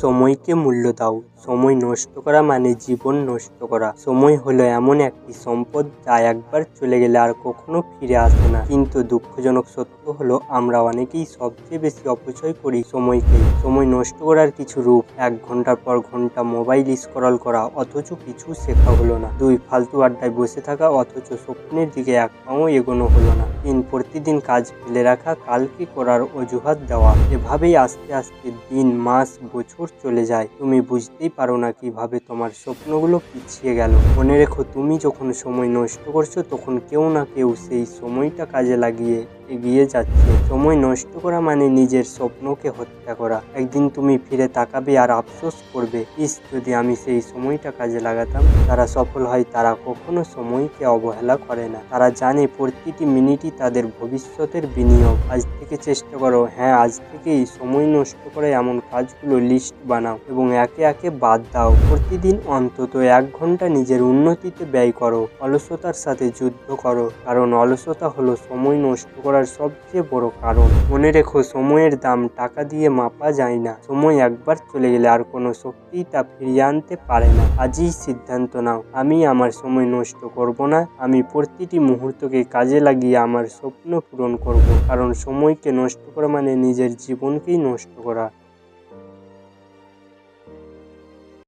সময়কে মূল্য দাও। সময় নষ্ট করা মানে জীবন নষ্ট করা। সময় হলো এমন একটি সম্পদ যা একবার চলে গেলে আর কখনো ফিরে আসে না। কিন্তু দুঃখজনক সত্য হলো আমরা অনেকেই সবচেয়ে বেশি অপচয় করি সময়কে। সময় নষ্ট করার কিছু রূপ: 1 ঘন্টার পর ঘন্টা মোবাইল স্ক্রল করা অথচ কিছু শেখা হলো না। 2 ফালতু আড্ডায় বসে থাকা অথচ স্বপ্নের দিকে এক পাও এগোনো হলো না। 3 প্রতিদিন কাজ ফেলে রাখা, কালকে করার অজুহাত দেওয়া। এভাবেই আস্তে আস্তে দিন, মাস, বছর চলে যায়। তুমি বুঝতেই পারো না কিভাবে তোমার স্বপ্নগুলো পিছিয়ে গেল। মনে রেখো, তুমি যখন সময় নষ্ট করছো তখন কেউ না কেউ সেই সময়টা কাজে লাগিয়ে এগিয়ে যাচ্ছে। সময় নষ্ট করা মানে নিজের স্বপ্নকে হত্যা করা। একদিন তুমি ফিরে তাকাবে আর আফসোস করবে, ইস, যদি আমি সেই সময়টা কাজে লাগাতাম। যারা সফল হয় তারা কখনো সময়কে অবহেলা করে না। তারা জানে প্রতিটি মিনিটই তাদের ভবিষ্যতের বিনিয়োগ। আজ থেকে চেষ্টা করো, আজ থেকেই সময় নষ্ট করে এমন কাজগুলো লিস্ট বানাও এবং একে একে বাদ দাও। প্রতিদিন অন্তত 1 ঘন্টা নিজের উন্নতিতে ব্যয় করো। অলসতার সাথে যুদ্ধ করো, কারণ অলসতা হলো সময় নষ্ট করার সবচেয়ে বড় কারণ। মনে রেখো, সময়ের দাম টাকা দিয়ে মাপা যায় না। সময় একবার চলে গেলে আর কোনো শক্তিই তা ফিরিয়ে আনতে পারে না। আজই সিদ্ধান্ত নাও, আমি আমার সময় নষ্ট করব না। আমি প্রতিটি মুহূর্তকে কাজে লাগিয়ে আমার স্বপ্ন পূরণ করব। কারণ সময়কে নষ্ট করা মানে নিজের জীবনকেই নষ্ট করা।